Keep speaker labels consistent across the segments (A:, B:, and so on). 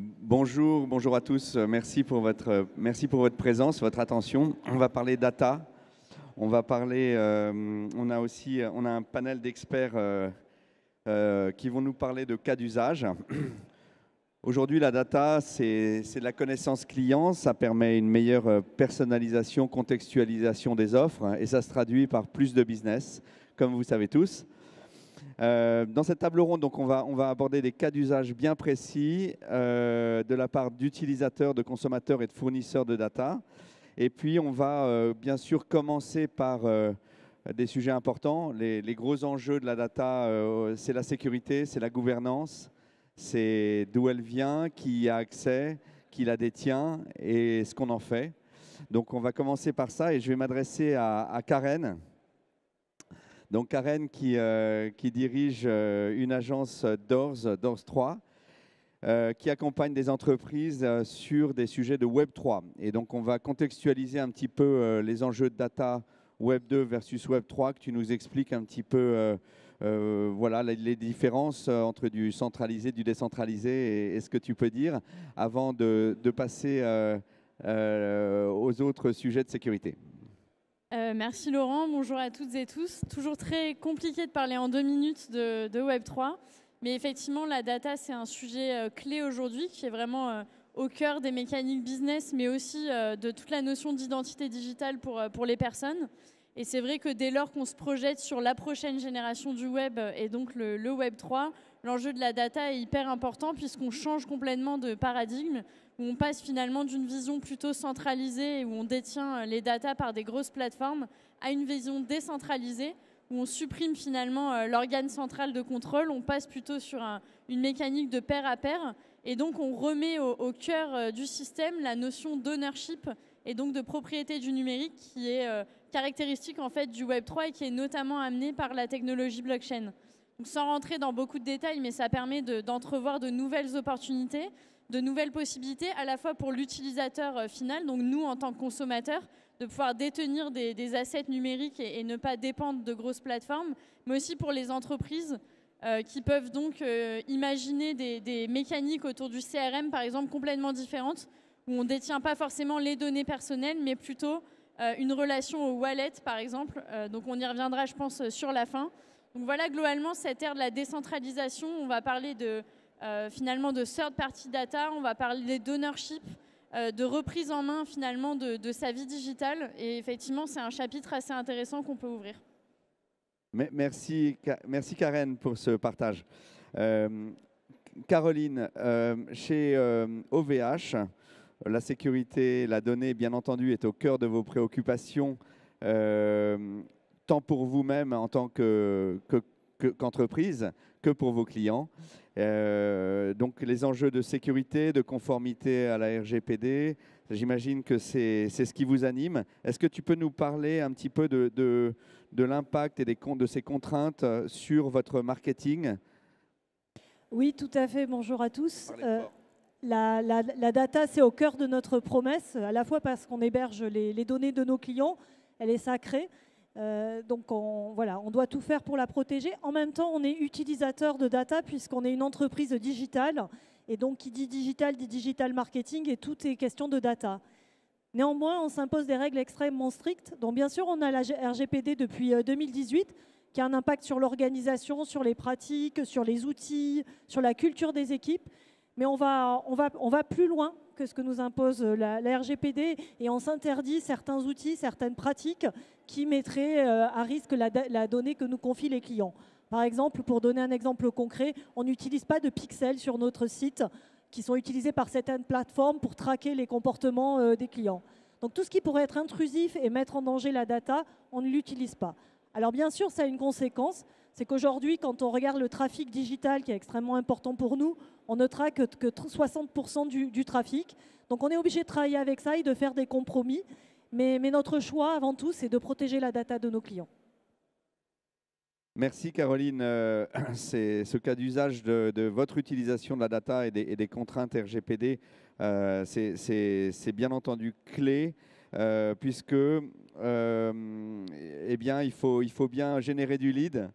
A: Bonjour à tous. Merci pour votre présence, votre attention. On va parler data. On va parler. On a un panel d'experts qui vont nous parler de cas d'usage. Aujourd'hui, la data, c'est de la connaissance client. Ça permet une meilleure personnalisation, contextualisation des offres, et ça se traduit par plus de business, comme vous savez tous. Dans cette table ronde, donc, on va aborder des cas d'usage bien précis de la part d'utilisateurs, de consommateurs et de fournisseurs de data. Et puis, on va bien sûr commencer par des sujets importants. Les gros enjeux de la data, c'est la sécurité, c'est la gouvernance, c'est d'où elle vient, qui y a accès, qui la détient et ce qu'on en fait. Donc, on va commencer par ça et je vais m'adresser à Karen. Donc Karen qui dirige une agence Doors 3, qui accompagne des entreprises sur des sujets de Web 3. Et donc on va contextualiser un petit peu les enjeux de data Web 2 versus Web 3, que tu nous expliques un petit peu voilà, les différences entre du centralisé, du décentralisé et ce que tu peux dire avant de passer aux autres sujets de sécurité.
B: Merci Laurent, bonjour à toutes et tous. Toujours très compliqué de parler en 2 minutes de Web3, mais effectivement la data c'est un sujet clé aujourd'hui qui est vraiment au cœur des mécaniques business, mais aussi de toute la notion d'identité digitale pour les personnes. Et c'est vrai que dès lors qu'on se projette sur la prochaine génération du web et donc le Web3, l'enjeu de la data est hyper important puisqu'on change complètement de paradigme, où on passe finalement d'une vision plutôt centralisée, où on détient les datas par des grosses plateformes, à une vision décentralisée, où on supprime finalement l'organe central de contrôle, on passe plutôt sur une mécanique de pair à pair, et donc on remet au cœur du système la notion d'ownership et donc de propriété du numérique qui est caractéristique en fait du Web3 et qui est notamment amenée par la technologie blockchain. Donc, sans rentrer dans beaucoup de détails, mais ça permet d'entrevoir de nouvelles opportunités, de nouvelles possibilités, à la fois pour l'utilisateur final, donc nous en tant que consommateurs, de pouvoir détenir des assets numériques et ne pas dépendre de grosses plateformes, mais aussi pour les entreprises qui peuvent donc imaginer des mécaniques autour du CRM, par exemple, complètement différentes, où on ne détient pas forcément les données personnelles, mais plutôt une relation au wallet, par exemple. Donc on y reviendra, je pense, sur la fin. Donc voilà, globalement, cette ère de la décentralisation, on va parler finalement de third-party data, on va parler d'ownership, de reprise en main finalement de sa vie digitale. Et effectivement, c'est un chapitre assez intéressant qu'on peut ouvrir.
A: Merci Karen pour ce partage. Caroline, chez OVH, la sécurité, la donnée, bien entendu, est au cœur de vos préoccupations, tant pour vous-même en tant qu'entreprise que pour vos clients. Donc les enjeux de sécurité, de conformité à la RGPD, j'imagine que c'est ce qui vous anime. Est-ce que tu peux nous parler un petit peu de l'impact et de ces contraintes sur votre marketing?
C: Oui, tout à fait. Bonjour à tous. La data, c'est au cœur de notre promesse, à la fois parce qu'on héberge les données de nos clients, elle est sacrée. Donc on doit tout faire pour la protéger. En même temps, on est utilisateur de data puisqu'on est une entreprise digitale. Et donc, qui dit digital marketing et tout est question de data. Néanmoins, on s'impose des règles extrêmement strictes. Donc, bien sûr, on a la RGPD depuis 2018 qui a un impact sur l'organisation, sur les pratiques, sur les outils, sur la culture des équipes. Mais on va plus loin que ce que nous impose la RGPD et on s'interdit certains outils, certaines pratiques qui mettraient à risque la donnée que nous confient les clients. Par exemple, pour donner un exemple concret, on n'utilise pas de pixels sur notre site qui sont utilisés par certaines plateformes pour traquer les comportements des clients. Donc tout ce qui pourrait être intrusif et mettre en danger la data, on ne l'utilise pas. Alors bien sûr, ça a une conséquence, c'est qu'aujourd'hui, quand on regarde le trafic digital qui est extrêmement important pour nous, on ne traque que 60% du trafic. Donc on est obligé de travailler avec ça et de faire des compromis. Mais notre choix, avant tout, c'est de protéger la data de nos clients.
A: Merci Caroline. C'est ce cas d'usage de votre utilisation de la data et des contraintes RGPD, c'est bien entendu clé. puisque eh bien, il faut bien générer du lead.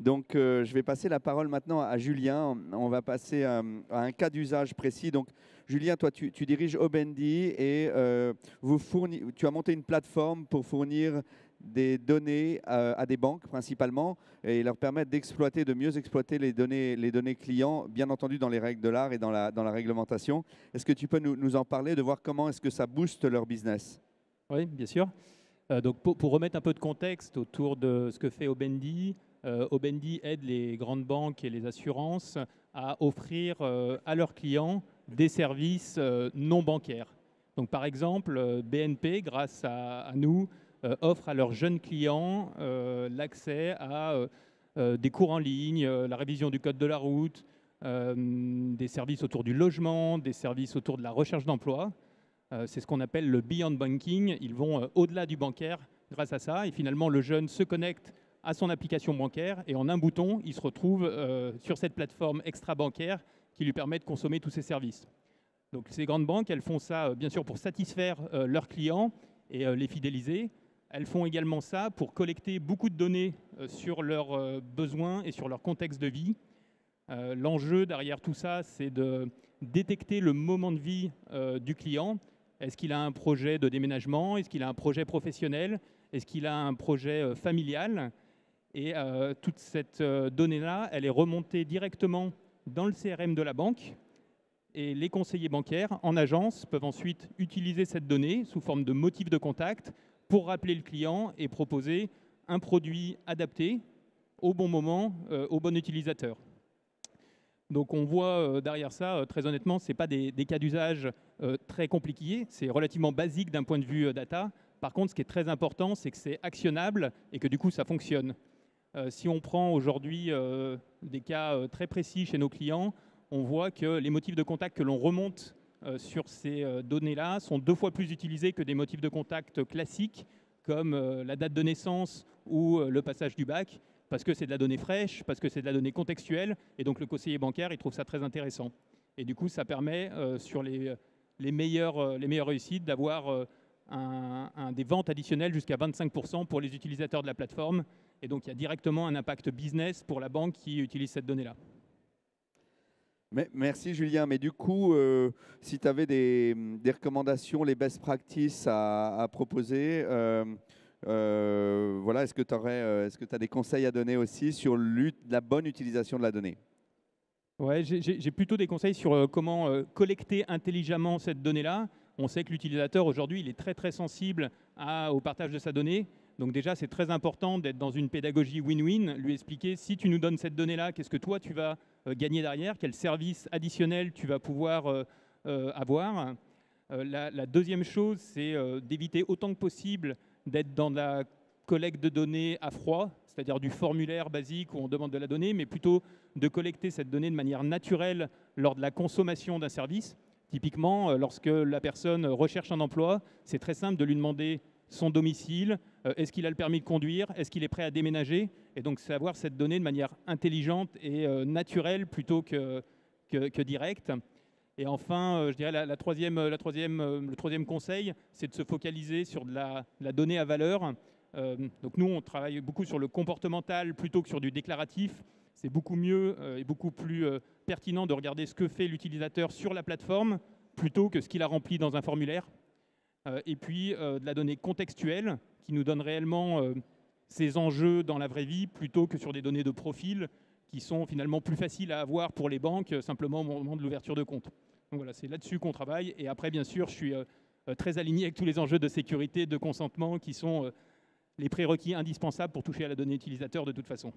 A: Donc, je vais passer la parole maintenant à Julien. On va passer à un cas d'usage précis. Donc, Julien, toi, tu diriges Obendi et tu as monté une plateforme pour fournir des données à des banques principalement et leur permettre de mieux exploiter les données clients, bien entendu dans les règles de l'art et dans la réglementation. Est-ce que tu peux nous en parler, de voir comment est-ce que ça booste leur business?
D: Oui, bien sûr. Donc pour remettre un peu de contexte autour de ce que fait Obendi, Obendi aide les grandes banques et les assurances à offrir à leurs clients des services non bancaires. Donc par exemple, BNP, grâce à nous, offre à leurs jeunes clients l'accès à des cours en ligne, la révision du code de la route, des services autour du logement, des services autour de la recherche d'emploi. C'est ce qu'on appelle le Beyond Banking. Ils vont au-delà du bancaire grâce à ça. Et finalement, le jeune se connecte à son application bancaire et en un bouton, il se retrouve sur cette plateforme extra-bancaire qui lui permet de consommer tous ces services. Donc ces grandes banques, elles font ça bien sûr pour satisfaire leurs clients et les fidéliser. Elles font également ça pour collecter beaucoup de données sur leurs besoins et sur leur contexte de vie. L'enjeu derrière tout ça, c'est de détecter le moment de vie du client. Est-ce qu'il a un projet de déménagement? Est-ce qu'il a un projet professionnel? Est-ce qu'il a un projet familial? Et toute cette donnée-là, elle est remontée directement dans le CRM de la banque. Et les conseillers bancaires en agence peuvent ensuite utiliser cette donnée sous forme de motif de contact pour rappeler le client et proposer un produit adapté au bon moment, au bon utilisateur. Donc on voit derrière ça, très honnêtement, ce n'est pas des cas d'usage très compliqués, c'est relativement basique d'un point de vue data. Par contre, ce qui est très important, c'est que c'est actionnable et que du coup, ça fonctionne. Si on prend aujourd'hui des cas très précis chez nos clients, on voit que les motifs de contact que l'on remonte sur ces données-là sont 2 fois plus utilisés que des motifs de contact classiques, comme la date de naissance ou le passage du bac, parce que c'est de la donnée fraîche, parce que c'est de la donnée contextuelle, et donc le conseiller bancaire, il trouve ça très intéressant. Et du coup, ça permet, sur les meilleures réussites, d'avoir des ventes additionnelles jusqu'à 25% pour les utilisateurs de la plateforme. Et donc, il y a directement un impact business pour la banque qui utilise cette donnée-là.
A: Merci Julien. Mais du coup, si tu avais des recommandations, les best practices à proposer, voilà, est-ce que tu as des conseils à donner aussi sur la bonne utilisation de la donnée?
D: Ouais, j'ai plutôt des conseils sur comment collecter intelligemment cette donnée-là. On sait que l'utilisateur aujourd'hui, il est très très sensible au partage de sa donnée. Donc déjà, c'est très important d'être dans une pédagogie win-win, lui expliquer si tu nous donnes cette donnée-là, qu'est-ce que toi tu vas gagner derrière, quel service additionnel tu vas pouvoir avoir. La deuxième chose, c'est d'éviter autant que possible d'être dans la collecte de données à froid, c'est-à-dire du formulaire basique où on demande de la donnée, mais plutôt de collecter cette donnée de manière naturelle lors de la consommation d'un service. Typiquement, lorsque la personne recherche un emploi, c'est très simple de lui demander son domicile, est-ce qu'il a le permis de conduire, est-ce qu'il est prêt à déménager, et donc c'est avoir cette donnée de manière intelligente et naturelle plutôt que directe. Et enfin, je dirais le troisième conseil, c'est de se focaliser sur de la donnée à valeur. Donc nous, on travaille beaucoup sur le comportemental plutôt que sur du déclaratif. C'est beaucoup mieux et beaucoup plus pertinent de regarder ce que fait l'utilisateur sur la plateforme plutôt que ce qu'il a rempli dans un formulaire. Et puis de la donnée contextuelle qui nous donne réellement ces enjeux dans la vraie vie plutôt que sur des données de profil qui sont finalement plus faciles à avoir pour les banques simplement au moment de l'ouverture de compte. Donc voilà, c'est là-dessus qu'on travaille. Et après, bien sûr, je suis très aligné avec tous les enjeux de sécurité, de consentement qui sont les prérequis indispensables pour toucher à la donnée utilisateur de toute façon.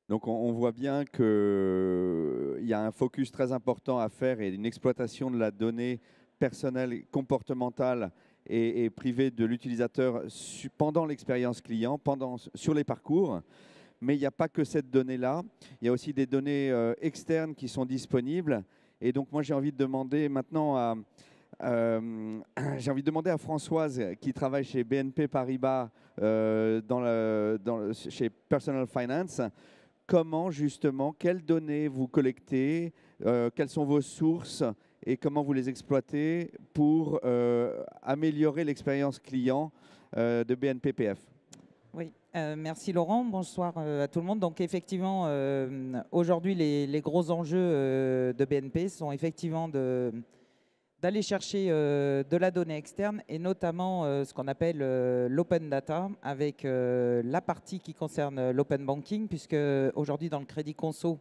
A: Donc on voit bien qu'il y a un focus très important à faire et une exploitation de la donnée personnelle, comportementale et privée de l'utilisateur pendant l'expérience client, sur les parcours. Mais il n'y a pas que cette donnée-là, il y a aussi des données externes qui sont disponibles. Et donc moi j'ai envie de demander maintenant à Françoise qui travaille chez BNP Paribas chez Personal Finance. Comment justement, quelles données vous collectez quelles sont vos sources et comment vous les exploitez pour améliorer l'expérience client de BNPPF.
E: Oui, merci Laurent. Bonsoir à tout le monde. Donc effectivement, aujourd'hui, les gros enjeux de BNP sont effectivement d'aller chercher de la donnée externe et notamment ce qu'on appelle l'open data avec la partie qui concerne l'open banking, puisque aujourd'hui dans le crédit conso,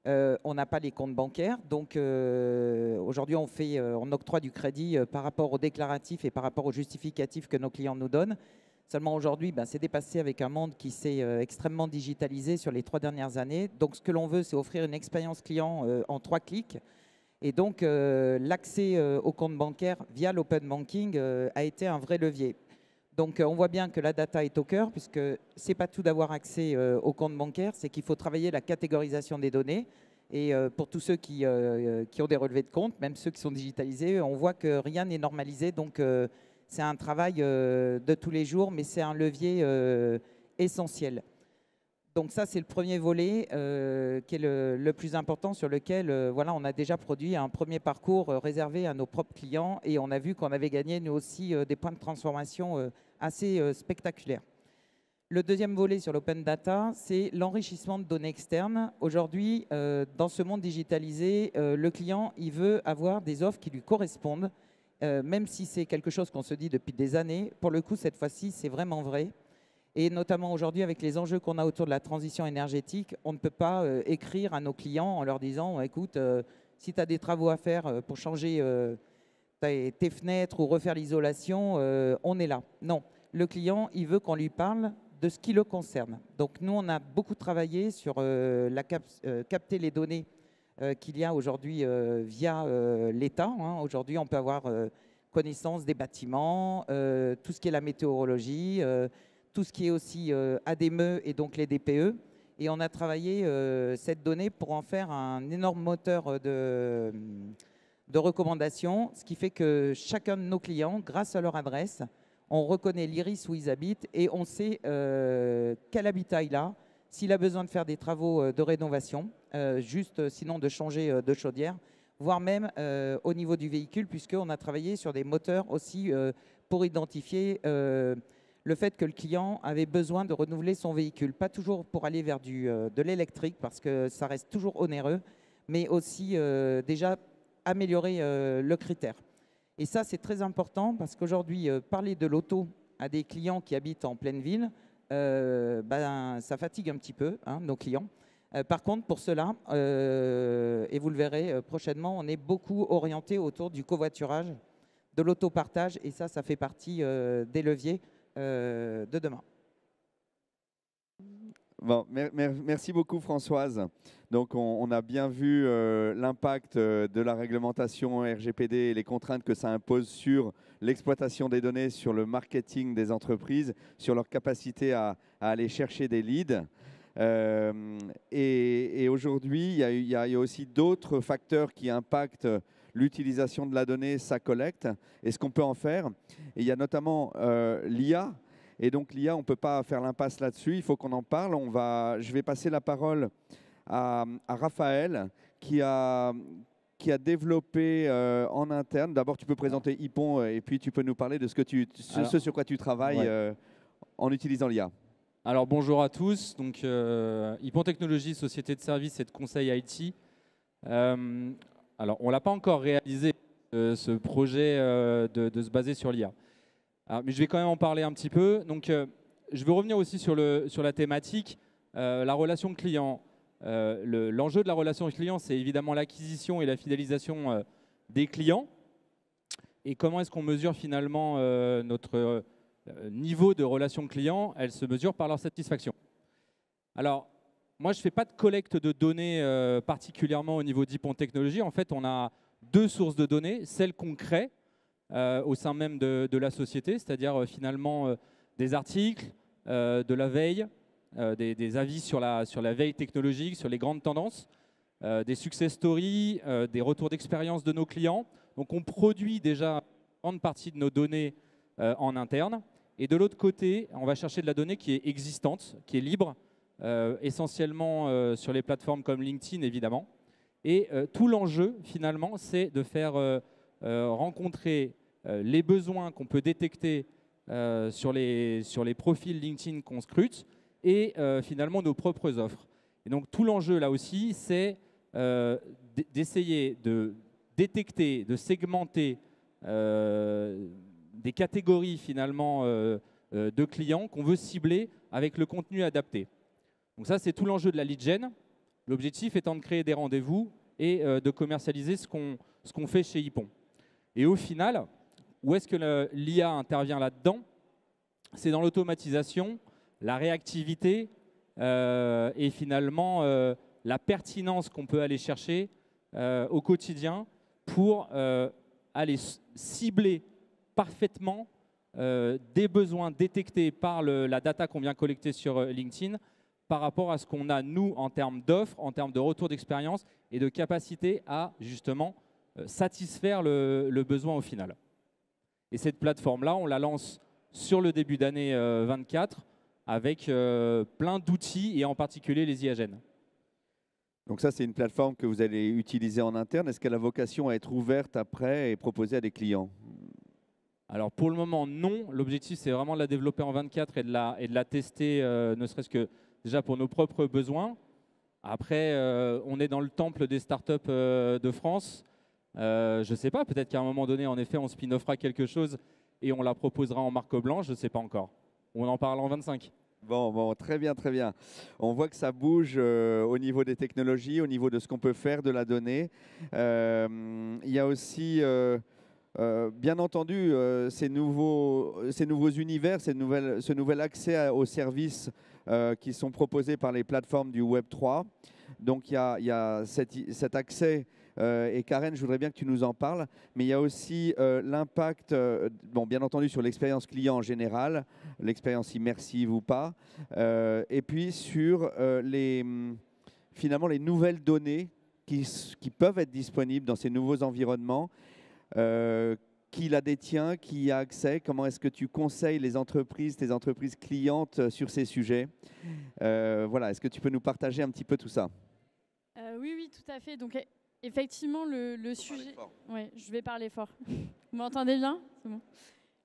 E: on n'a pas les comptes bancaires. Donc aujourd'hui, on octroie du crédit par rapport au déclaratif et par rapport au justificatif que nos clients nous donnent. Seulement aujourd'hui, c'est dépassé avec un monde qui s'est extrêmement digitalisé sur les 3 dernières années. Donc ce que l'on veut, c'est offrir une expérience client en 3 clics. Et donc, l'accès au compte bancaire via l'open banking a été un vrai levier. Donc, on voit bien que la data est au cœur, puisque ce n'est pas tout d'avoir accès au compte bancaire, c'est qu'il faut travailler la catégorisation des données. Et pour tous ceux qui ont des relevés de compte, même ceux qui sont digitalisés, on voit que rien n'est normalisé. Donc, c'est un travail de tous les jours, mais c'est un levier essentiel. Donc ça, c'est le premier volet qui est le plus important, sur lequel voilà, on a déjà produit un premier parcours réservé à nos propres clients et on a vu qu'on avait gagné, nous aussi, des points de transformation assez spectaculaires. Le deuxième volet sur l'open data, c'est l'enrichissement de données externes. Aujourd'hui, dans ce monde digitalisé, le client, il veut avoir des offres qui lui correspondent, même si c'est quelque chose qu'on se dit depuis des années. Pour le coup, cette fois-ci, c'est vraiment vrai. Et notamment aujourd'hui, avec les enjeux qu'on a autour de la transition énergétique, on ne peut pas écrire à nos clients en leur disant « Écoute, si tu as des travaux à faire pour changer tes fenêtres ou refaire l'isolation, on est là. » Non, le client, il veut qu'on lui parle de ce qui le concerne. Donc nous, on a beaucoup travaillé sur capter les données qu'il y a aujourd'hui via l'État. Aujourd'hui, on peut avoir connaissance des bâtiments, tout ce qui est la météorologie, tout ce qui est aussi ADME et donc les DPE. Et on a travaillé cette donnée pour en faire un énorme moteur de recommandations, ce qui fait que chacun de nos clients, grâce à leur adresse, on reconnaît l'iris où ils habitent et on sait quel habitat il a, s'il a besoin de faire des travaux de rénovation, juste sinon de changer de chaudière, voire même au niveau du véhicule, puisqu'on a travaillé sur des moteurs aussi pour identifier le fait que le client avait besoin de renouveler son véhicule. Pas toujours pour aller vers de l'électrique, parce que ça reste toujours onéreux, mais aussi déjà améliorer le critère. Et ça, c'est très important, parce qu'aujourd'hui, parler de l'auto à des clients qui habitent en pleine ville, ça fatigue un petit peu nos clients. Par contre, pour cela, et vous le verrez prochainement, on est beaucoup orienté autour du covoiturage, de l'autopartage, et ça fait partie des leviers de demain.
A: Bon, merci beaucoup Françoise. Donc on a bien vu l'impact de la réglementation RGPD et les contraintes que ça impose sur l'exploitation des données, sur le marketing des entreprises, sur leur capacité à aller chercher des leads. Et aujourd'hui, il y a aussi d'autres facteurs qui impactent l'utilisation de la donnée, sa collecte et ce qu'on peut en faire. Et il y a notamment l'IA. Et donc l'IA, on ne peut pas faire l'impasse là-dessus, il faut qu'on en parle. Je vais passer la parole à Raphaël qui a développé en interne. D'abord, tu peux présenter Ipon et puis tu peux nous parler de ce sur quoi tu travailles en utilisant l'IA.
F: Alors bonjour à tous, donc Ipon Technologies, société de services et de conseil IT. Alors on ne l'a pas encore réalisé, ce projet de se baser sur l'IA. Mais je vais quand même en parler un petit peu. Donc je veux revenir aussi sur la thématique, la relation client. L'enjeu de la relation client, c'est évidemment l'acquisition et la fidélisation des clients. Et comment est-ce qu'on mesure finalement notre niveau de relation client? Elle se mesure par leur satisfaction. Alors, moi, je ne fais pas de collecte de données particulièrement au niveau d'Ipon Technologies. En fait, on a 2 sources de données, celles qu'on crée au sein même de la société, c'est-à-dire finalement des articles, de la veille, des avis sur la veille technologique, sur les grandes tendances, des success stories, des retours d'expérience de nos clients. Donc, on produit déjà une grande partie de nos données en interne. Et de l'autre côté, on va chercher de la donnée qui est existante, qui est libre, essentiellement sur les plateformes comme LinkedIn, évidemment. Et tout l'enjeu, finalement, c'est de faire rencontrer les besoins qu'on peut détecter sur les profils LinkedIn qu'on scrute et finalement nos propres offres. Et donc tout l'enjeu là aussi, c'est d'essayer de détecter, de segmenter des catégories finalement de clients qu'on veut cibler avec le contenu adapté. Donc ça, c'est tout l'enjeu de la lead gen. L'objectif étant de créer des rendez-vous et de commercialiser ce qu'on fait chez Ypon. Et au final, où est-ce que l'IA intervient là-dedans? C'est dans l'automatisation, la réactivité et finalement la pertinence qu'on peut aller chercher au quotidien pour aller cibler parfaitement des besoins détectés par la data qu'on vient collecter sur LinkedIn par rapport à ce qu'on a, nous, en termes d'offres, en termes de retour d'expérience et de capacité à, justement, satisfaire le besoin au final. Et cette plateforme-là, on la lance sur le début d'année 24 avec plein d'outils et en particulier les IAGN.
A: Donc ça, c'est une plateforme que vous allez utiliser en interne. Est-ce qu'elle a vocation à être ouverte après et proposée à des clients?
F: Alors pour le moment, non. L'objectif, c'est vraiment de la développer en 24 et de la tester, ne serait-ce que déjà pour nos propres besoins. Après, on est dans le temple des startups de France. Je ne sais pas, peut-être qu'à un moment donné, en effet, on spin-offera quelque chose et on la proposera en marque blanche. Je ne sais pas encore. On en parle en 25.
A: Bon, très bien, très bien. On voit que ça bouge au niveau des technologies, au niveau de ce qu'on peut faire de la donnée. Il y a aussi, bien entendu, ces nouveaux univers, ce nouvel accès aux services qui sont proposés par les plateformes du Web3. Donc, il y a cet accès. Et Karen, je voudrais bien que tu nous en parles, mais il y a aussi l'impact, bien entendu, sur l'expérience client en général, l'expérience immersive ou pas, et puis sur finalement les nouvelles données qui peuvent être disponibles dans ces nouveaux environnements. Qui la détient, qui y a accès? Comment est-ce que tu conseilles les entreprises, tes entreprises clientes sur ces sujets? Voilà, est-ce que tu peux nous partager un petit peu tout ça?
B: Oui, tout à fait. Donc, effectivement, le sujet… Oui, je vais parler fort. Vous m'entendez bien? C'est bon.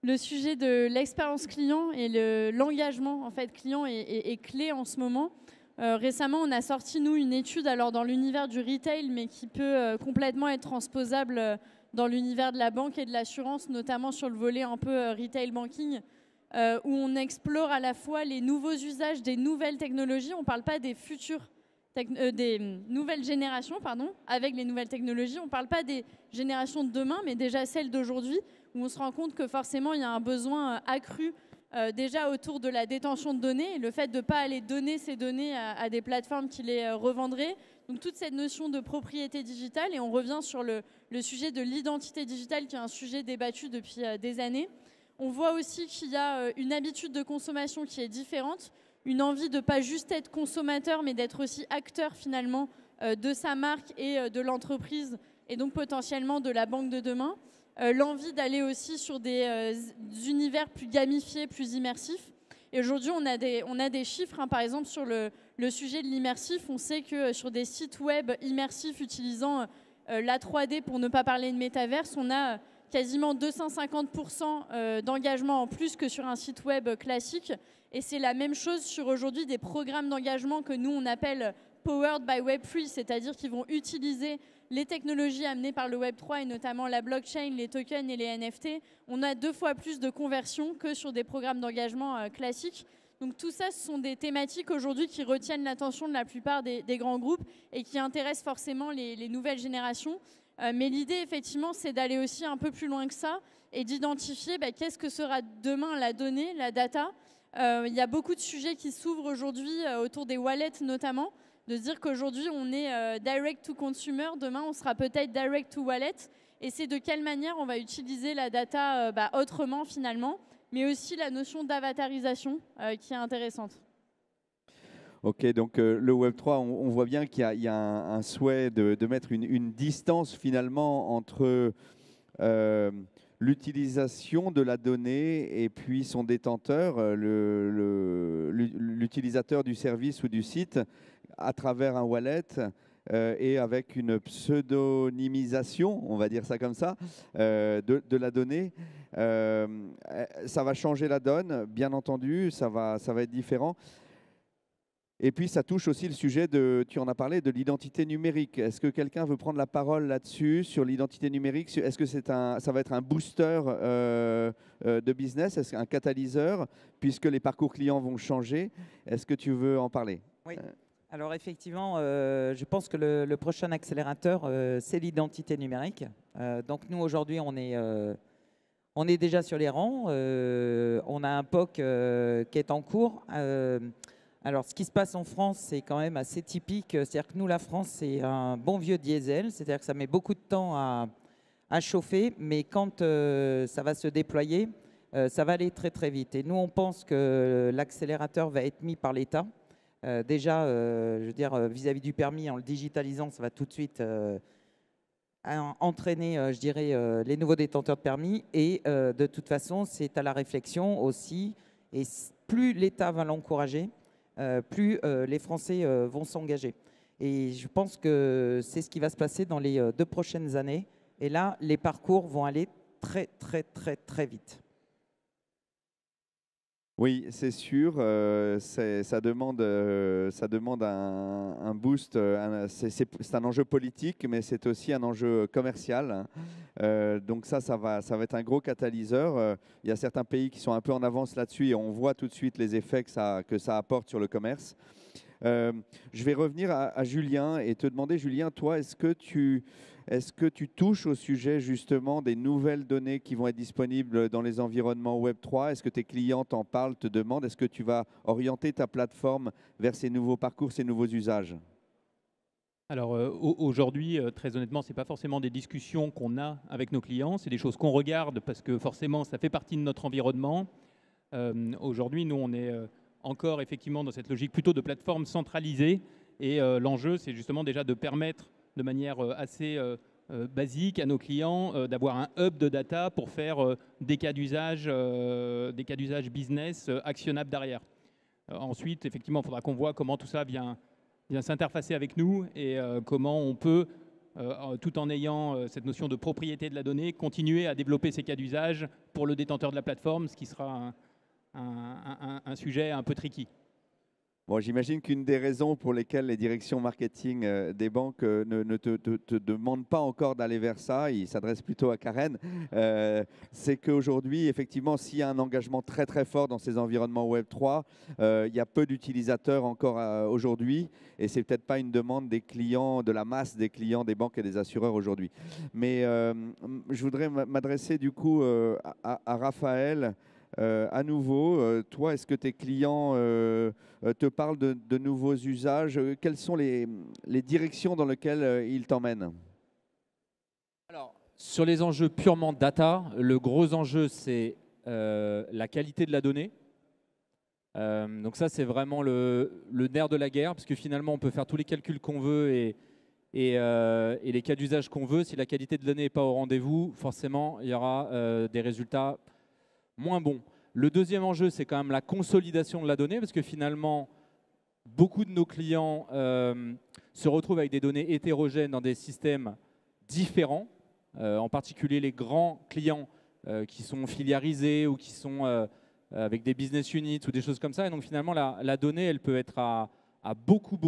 B: Le sujet de l'expérience client et l'engagement en fait, client est clé en ce moment. Récemment, on a sorti, nous, une étude alors, dans l'univers du retail, mais qui peut complètement être transposable dans l'univers de la banque et de l'assurance, notamment sur le volet un peu retail banking, où on explore à la fois les nouveaux usages des nouvelles technologies. On ne parle pas des futures des nouvelles générations, avec les nouvelles technologies. On ne parle pas des générations de demain, mais déjà celles d'aujourd'hui, où on se rend compte que forcément, il y a un besoin accru déjà autour de la détention de données, et le fait de ne pas aller donner ces données à des plateformes qui les revendraient. Donc toute cette notion de propriété digitale, et on revient sur le sujet de l'identité digitale, qui est un sujet débattu depuis des années. On voit aussi qu'il y a une habitude de consommation qui est différente, une envie de ne pas juste être consommateur, mais d'être aussi acteur finalement de sa marque et de l'entreprise, et donc potentiellement de la banque de demain. L'envie d'aller aussi sur des univers plus gamifiés, plus immersifs. Et aujourd'hui, on a des chiffres, par exemple sur le sujet de l'immersif. On sait que sur des sites web immersifs utilisant la 3D, pour ne pas parler de métaverse, on a quasiment 250% d'engagement en plus que sur un site web classique. Et c'est la même chose sur aujourd'hui des programmes d'engagement que nous, on appelle Powered by Web3, c'est-à-dire qu'ils vont utiliser les technologies amenées par le Web3 et notamment la blockchain, les tokens et les NFT. On a 2 fois plus de conversions que sur des programmes d'engagement classiques. Donc tout ça, ce sont des thématiques aujourd'hui qui retiennent l'attention de la plupart des grands groupes et qui intéressent forcément les nouvelles générations. Mais l'idée, effectivement, c'est d'aller aussi un peu plus loin que ça et d'identifier qu'est-ce que sera demain la donnée, la data. Il y a beaucoup de sujets qui s'ouvrent aujourd'hui autour des wallets notamment, de se dire qu'aujourd'hui on est direct to consumer, demain on sera peut-être direct to wallet, et c'est de quelle manière on va utiliser la data autrement finalement, mais aussi la notion d'avatarisation qui est intéressante.
A: Ok, donc le Web3, on voit bien qu'il y a un souhait de mettre une distance finalement entre l'utilisation de la donnée et puis son détenteur, l'utilisateur du service ou du site, à travers un wallet, et avec une pseudonymisation, on va dire ça comme ça, de la donnée. Ça va changer la donne, bien entendu, ça va être différent. Et puis, ça touche aussi le sujet tu en as parlé, de l'identité numérique. Est-ce que quelqu'un veut prendre la parole là-dessus, sur l'identité numérique? Est-ce que ça va être un booster de business, est-ce qu'un catalyseur, puisque les parcours clients vont changer? Est-ce que tu veux en parler?
E: Oui. Alors effectivement, je pense que le prochain accélérateur, c'est l'identité numérique. Donc nous, aujourd'hui, on est déjà sur les rangs. On a un POC qui est en cours. Alors, ce qui se passe en France, c'est quand même assez typique. C'est-à-dire que nous, la France, c'est un bon vieux diesel. C'est-à-dire que ça met beaucoup de temps à chauffer. Mais quand ça va se déployer, ça va aller très, très vite. Et nous, on pense que l'accélérateur va être mis par l'État. Déjà, je veux dire, vis-à-vis du permis, en le digitalisant, ça va tout de suite entraîner, je dirais, les nouveaux détenteurs de permis. Et de toute façon, c'est à la réflexion aussi. Et plus l'État va l'encourager, plus les Français vont s'engager. Et je pense que c'est ce qui va se passer dans les 2 prochaines années. Et là, les parcours vont aller très, très, très, très vite.
A: Oui, c'est sûr. Ça demande un boost. C'est un enjeu politique, mais c'est aussi un enjeu commercial. Donc ça va être un gros catalyseur. Il y a certains pays qui sont un peu en avance là-dessus et on voit tout de suite les effets que ça apporte sur le commerce. Je vais revenir à Julien et te demander, Julien, toi, est-ce que tu touches au sujet justement des nouvelles données qui vont être disponibles dans les environnements Web3? Est-ce que tes clients t'en parlent, te demandent? Est-ce que tu vas orienter ta plateforme vers ces nouveaux parcours, ces nouveaux usages?
D: Alors aujourd'hui, très honnêtement, ce n'est pas forcément des discussions qu'on a avec nos clients, c'est des choses qu'on regarde parce que forcément, ça fait partie de notre environnement. Aujourd'hui, nous, on est encore effectivement dans cette logique plutôt de plateforme centralisée et l'enjeu, c'est justement déjà de permettre de manière assez basique à nos clients d'avoir un hub de data pour faire des cas d'usage business actionnables derrière. Ensuite, effectivement, il faudra qu'on voit comment tout ça vient s'interfacer avec nous et comment on peut, tout en ayant cette notion de propriété de la donnée, continuer à développer ces cas d'usage pour le détenteur de la plateforme, ce qui sera un sujet un peu tricky.
A: Bon, j'imagine qu'une des raisons pour lesquelles les directions marketing des banques ne te demandent pas encore d'aller vers ça, ils s'adressent plutôt à Karen, c'est qu'aujourd'hui, effectivement, s'il y a un engagement très très fort dans ces environnements Web3, il y a peu d'utilisateurs encore aujourd'hui et c'est peut-être pas une demande des clients, de la masse des clients des banques et des assureurs aujourd'hui. Mais je voudrais m'adresser du coup à Raphaël. À nouveau, toi, est-ce que tes clients te parlent de nouveaux usages? Quelles sont les directions dans lesquelles ils t'emmènent?
F: Alors, sur les enjeux purement data, le gros enjeu, c'est la qualité de la donnée. Donc ça, c'est vraiment le nerf de la guerre, parce que finalement, on peut faire tous les calculs qu'on veut et les cas d'usage qu'on veut. Si la qualité de la donnée n'est pas au rendez-vous, forcément, il y aura des résultats moins bon. Le deuxième enjeu, c'est quand même la consolidation de la donnée, parce que finalement, beaucoup de nos clients se retrouvent avec des données hétérogènes dans des systèmes différents, en particulier les grands clients qui sont filiarisés ou qui sont avec des business units ou des choses comme ça. Et donc finalement, la donnée, elle peut être à beaucoup.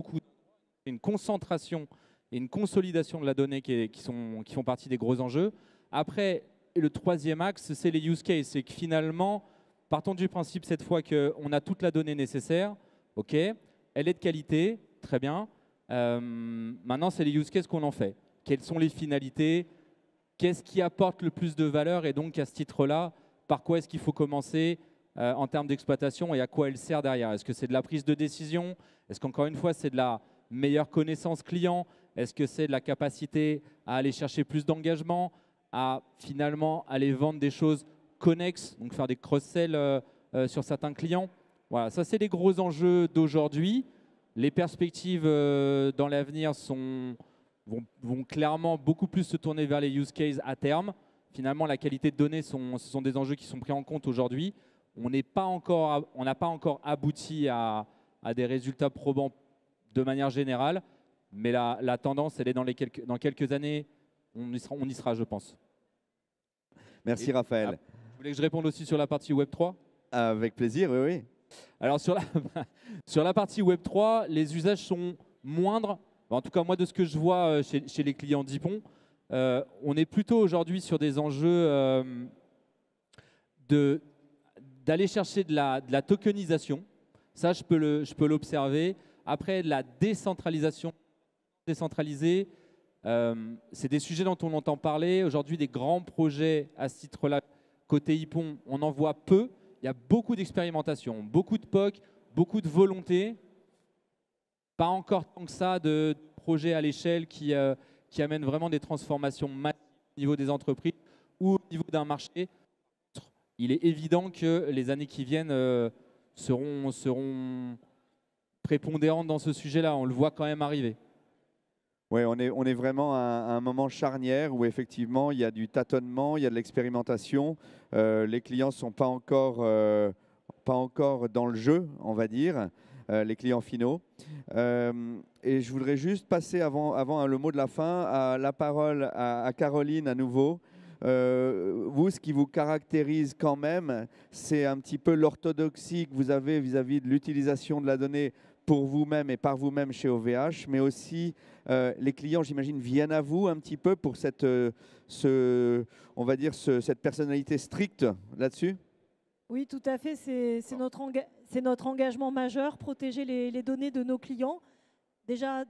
F: Une concentration et une consolidation de la donnée qui font partie des gros enjeux. Après, et le troisième axe, c'est les use cases. C'est que finalement, partons du principe cette fois qu'on a toute la donnée nécessaire. OK, elle est de qualité, très bien. Maintenant, c'est les use cases qu'on en fait. Quelles sont les finalités? Qu'est-ce qui apporte le plus de valeur? Et donc, à ce titre-là, par quoi est-ce qu'il faut commencer en termes d'exploitation et à quoi elle sert derrière? Est-ce que c'est de la prise de décision? Est-ce qu'encore une fois, c'est de la meilleure connaissance client? Est-ce que c'est de la capacité à aller chercher plus d'engagement, à finalement aller vendre des choses connexes, donc faire des cross-sell sur certains clients? Voilà, ça c'est les gros enjeux d'aujourd'hui. Les perspectives dans l'avenir vont clairement beaucoup plus se tourner vers les use cases à terme. Finalement, la qualité de données, ce sont des enjeux qui sont pris en compte aujourd'hui. On n'a pas encore abouti à des résultats probants de manière générale. Mais la tendance, elle est dans quelques années, on y sera, je pense.
A: Merci Raphaël.
F: Vous voulez que je réponde aussi sur la partie Web3 ?
A: Avec plaisir, oui, oui.
F: Alors sur la partie Web3, les usages sont moindres. En tout cas, moi, de ce que je vois chez les clients d'Ypon, on est plutôt aujourd'hui sur des enjeux d'aller chercher de la tokenisation. Ça, je peux l'observer. Après, de la décentralisation. Décentralisée, c'est des sujets dont on entend parler. Aujourd'hui, des grands projets à ce titre-là, côté Ypon, on en voit peu. Il y a beaucoup d'expérimentation, beaucoup de POC, beaucoup de volonté. Pas encore tant que ça de projets à l'échelle qui amènent vraiment des transformations massives au niveau des entreprises ou au niveau d'un marché. Il est évident que les années qui viennent seront prépondérantes dans ce sujet-là. On le voit quand même arriver.
A: Oui, on est vraiment à un moment charnière où effectivement il y a du tâtonnement, il y a de l'expérimentation. Les clients ne sont pas encore dans le jeu, on va dire, les clients finaux. Et je voudrais juste passer avant le mot de la fin, la parole à Caroline à nouveau. Vous, ce qui vous caractérise quand même, c'est un petit peu l'orthodoxie que vous avez vis-à-vis de l'utilisation de la donnée pour vous-même et par vous-même chez OVH, mais aussi les clients, j'imagine, viennent à vous un petit peu pour cette personnalité stricte là-dessus.
C: Oui, tout à fait. C'est notre engagement majeur, protéger les données de nos clients. Déjà,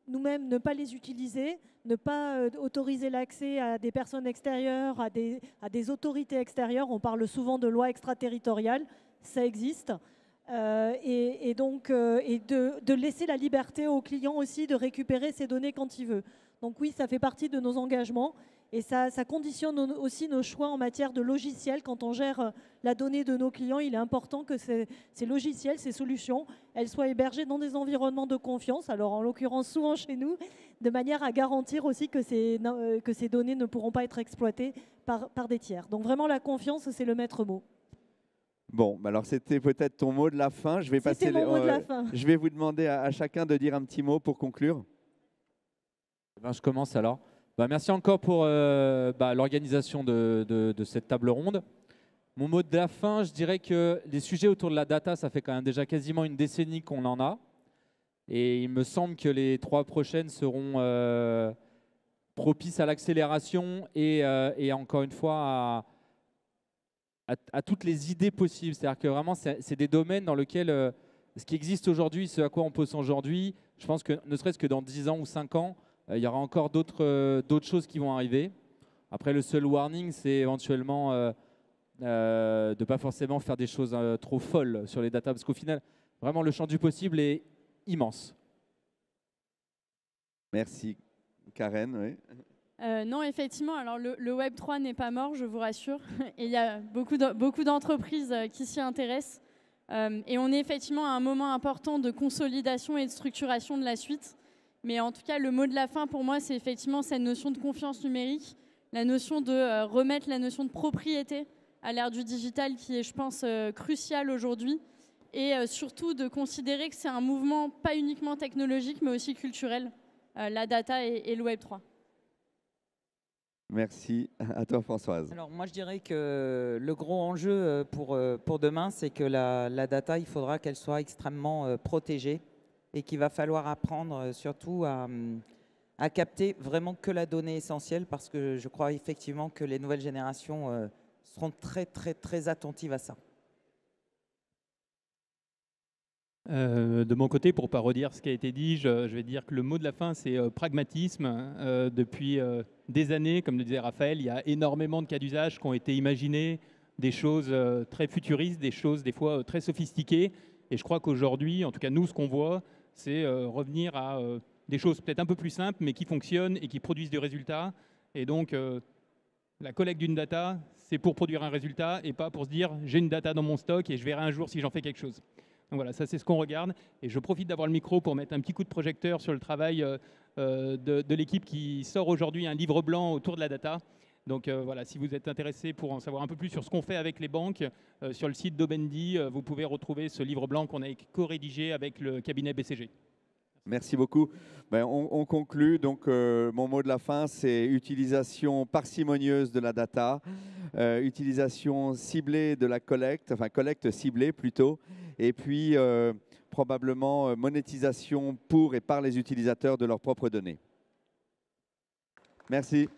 C: nous-mêmes, ne pas les utiliser, ne pas autoriser l'accès à des personnes extérieures, à des autorités extérieures. On parle souvent de loi extraterritoriale, ça existe. Et de laisser la liberté au client aussi de récupérer ses données quand il veut. Donc oui, ça fait partie de nos engagements et ça conditionne aussi nos choix en matière de logiciels. Quand on gère la donnée de nos clients, il est important que ces logiciels, ces solutions, elles soient hébergées dans des environnements de confiance, alors en l'occurrence souvent chez nous, de manière à garantir aussi que ces données ne pourront pas être exploitées par des tiers. Donc vraiment la confiance, c'est le maître mot.
A: Bon, alors c'était peut-être ton mot de la fin. Je vais vous demander à chacun de dire un petit mot pour conclure.
F: Je commence alors. Merci encore pour l'organisation de cette table ronde. Mon mot de la fin, je dirais que les sujets autour de la data, ça fait quand même déjà quasiment une décennie qu'on en a. Et il me semble que les 3 prochaines seront propices à l'accélération et encore une fois à toutes les idées possibles. C'est-à-dire que vraiment, c'est des domaines dans lesquels ce qui existe aujourd'hui, ce à quoi on pose aujourd'hui, je pense que ne serait-ce que dans 10 ans ou 5 ans, il y aura encore d'autres choses qui vont arriver. Après, le seul warning, c'est éventuellement de ne pas forcément faire des choses trop folles sur les data, parce qu'au final, vraiment, le champ du possible est immense.
A: Merci. Karen, oui.
B: Non, effectivement, alors le Web3 n'est pas mort, je vous rassure. Et il y a beaucoup d'entreprises qui s'y intéressent. Et on est effectivement à un moment important de consolidation et de structuration de la suite. Mais en tout cas, le mot de la fin pour moi, c'est effectivement cette notion de confiance numérique, la notion de remettre la notion de propriété à l'ère du digital qui est, je pense, cruciale aujourd'hui. Et surtout de considérer que c'est un mouvement pas uniquement technologique, mais aussi culturel, la data et le Web3.
A: Merci. À toi, Françoise.
E: Alors, moi, je dirais que le gros enjeu pour demain, c'est que la data, il faudra qu'elle soit extrêmement protégée et qu'il va falloir apprendre surtout à capter vraiment que la donnée essentielle, parce que je crois effectivement que les nouvelles générations seront très, très, très attentives à ça.
D: De mon côté, pour ne pas redire ce qui a été dit, je vais dire que le mot de la fin, c'est pragmatisme. Depuis des années, comme le disait Raphaël, il y a énormément de cas d'usage qui ont été imaginés, des choses très futuristes, des choses des fois très sophistiquées. Et je crois qu'aujourd'hui, en tout cas nous, ce qu'on voit, c'est revenir à des choses peut-être un peu plus simples, mais qui fonctionnent et qui produisent du résultat. Et donc, la collecte d'une data, c'est pour produire un résultat et pas pour se dire j'ai une data dans mon stock et je verrai un jour si j'en fais quelque chose. Donc voilà, ça c'est ce qu'on regarde. Et je profite d'avoir le micro pour mettre un petit coup de projecteur sur le travail de l'équipe qui sort aujourd'hui un livre blanc autour de la data. Donc voilà, si vous êtes intéressé pour en savoir un peu plus sur ce qu'on fait avec les banques, sur le site d'Obendi, vous pouvez retrouver ce livre blanc qu'on a co-rédigé avec le cabinet BCG.
A: Merci beaucoup. Ben, on conclut. Donc, mon mot de la fin, c'est utilisation parcimonieuse de la data, utilisation ciblée de la collecte, enfin collecte ciblée plutôt, et puis probablement monétisation pour et par les utilisateurs de leurs propres données. Merci.